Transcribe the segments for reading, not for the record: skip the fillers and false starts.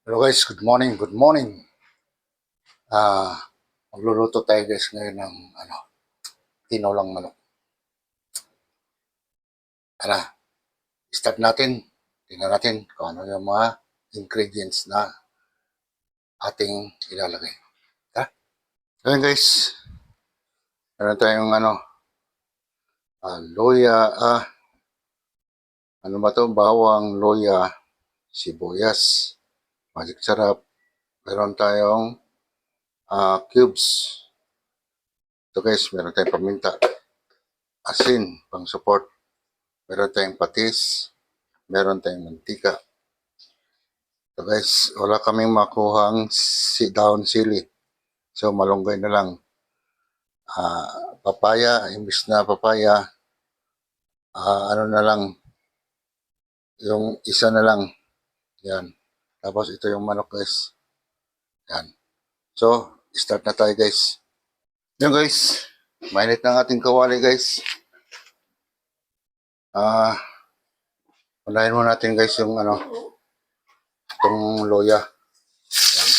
Hello guys, good morning, good morning. Ah, Magluluto tayo guys ngayon ng tinolang manok. Tara, start natin. Tingnan natin kung ano yung mga ingredients na ating ilalagay. Tara. Ngayon guys, meron tayong loya, ano ba to? Bawang, loya, sibuyas, magic sarap. Meron tayong cubes. Ito guys, meron tayong paminta, asin, pang support. Meron tayong patis, meron tayong mantika. So guys, wala kaming makuhang down sili. So malunggay na lang. Papaya, imbis na papaya, ano na lang, yung isa na lang. Yan. Tapos ito yung manok guys. Yan. So, start na tayo guys. Yan guys, mainit na ang ating kawali guys. Unahin mo natin guys yung itong loya. Yan.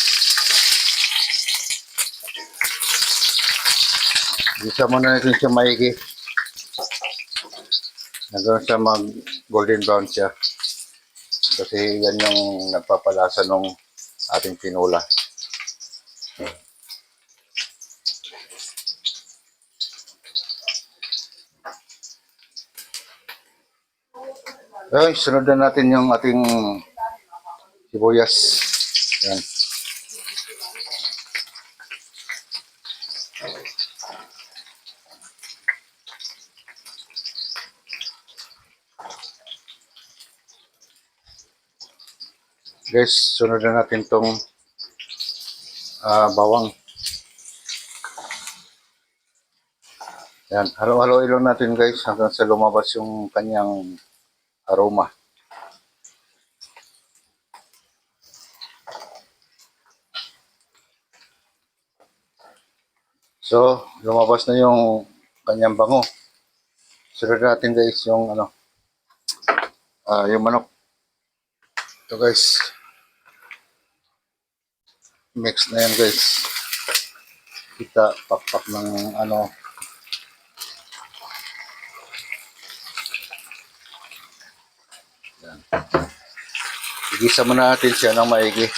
Isa muna natin siya maigi. Nagkaroon siya mag golden brown siya. Kasi yan yung nagpapalasa nung ating tinola. Okay, sunod na natin yung ating sibuyas. Yan. Guys, sunod na natin tong bawang. Yan, halo-haloin lang natin guys hanggang sa lumabas yung kanyang aroma. So, lumabas na yung kanyang bango. Sunod natin guys yung yung manok. Ito guys. Mix na yan guys. Kita pakpak ng yan. Igisa muna natin siya ng maigi.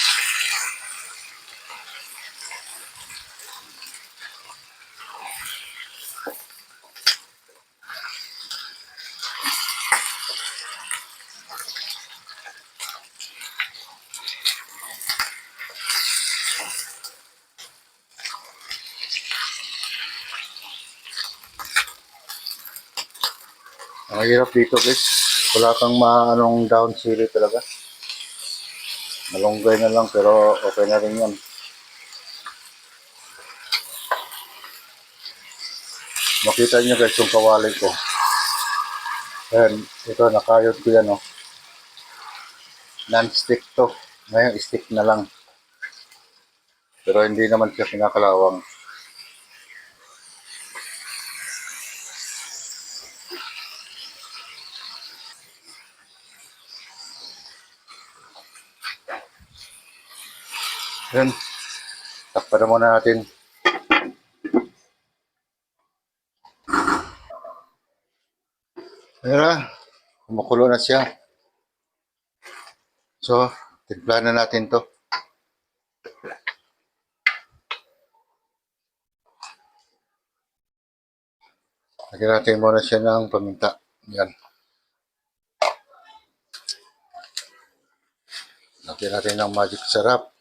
Ang hirap dito guys. Wala kang maanong down sili talaga. Malunggay na lang pero okay na rin yan. Makita nyo guys yung kawali ko. Ayan, ito nakayod ko yan Non-stick to. Ngayon stick na lang. Pero hindi naman siya kinakalawang. Yan. Takpan na muna natin. Ayan na. Kumukulo na siya. So, timpla na natin to. Lagyan natin muna siya ng paminta. Yan. Lagyan natin ng magic sarap.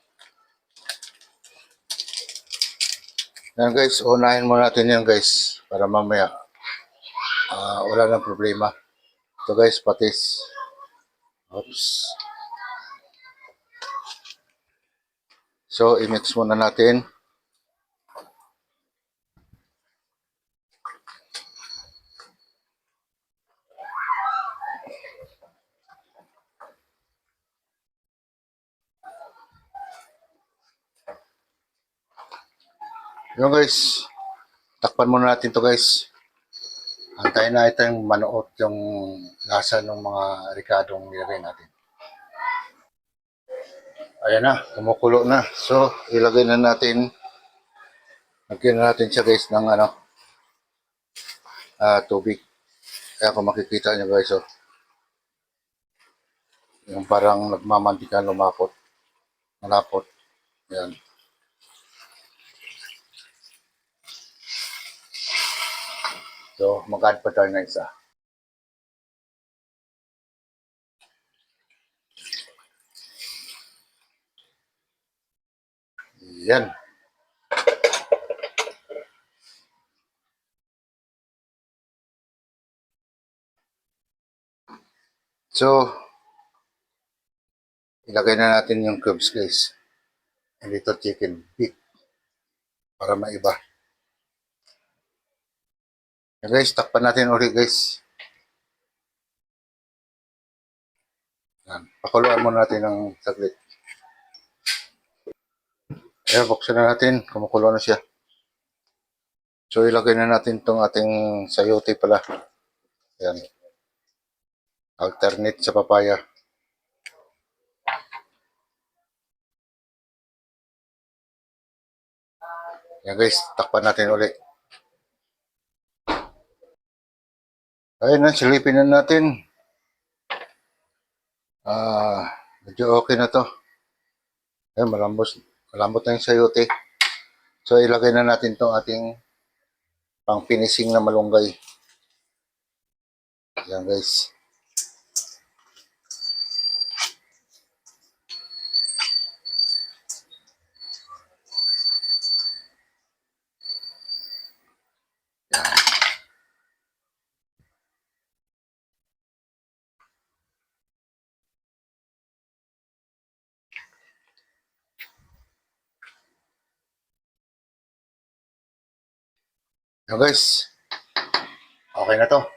Yan guys, unahin muna natin yan guys. Para mamaya wala nang problema. Ito guys, patis. Oops. So, i-mix muna natin. Yung guys, takpan muna natin to guys. Antayin na ito yung manuot yung lasa ng mga ricadong nilagay natin. Ayan na, kumukulo na. So, ilagay na natin, lagyan na natin siya guys ng tubig. Kaya kung makikita nyo guys, oh, yung parang nagmamantika lumapot, malapot. Ayan. So, mag-add pa tayo na isa. Yan. So, ilagay na natin yung cubes guys. And ito chicken beef para maiba. Yan guys, takpan natin ulit guys. Yan. Pakuluan muna natin ng saglit. Ayan, buksan na natin. Kumukulo na siya. So, ilagay na natin itong ating sayote pala. Ayan. Alternate sa papaya. Yan guys, takpan natin ulit. Ayun na, silipin na natin. Medyo okay na to. Ayan, malambot na yung sayote. So, ilagay na natin itong ating pang finishing na malunggay. Yan guys. Yan guys. Okay na to.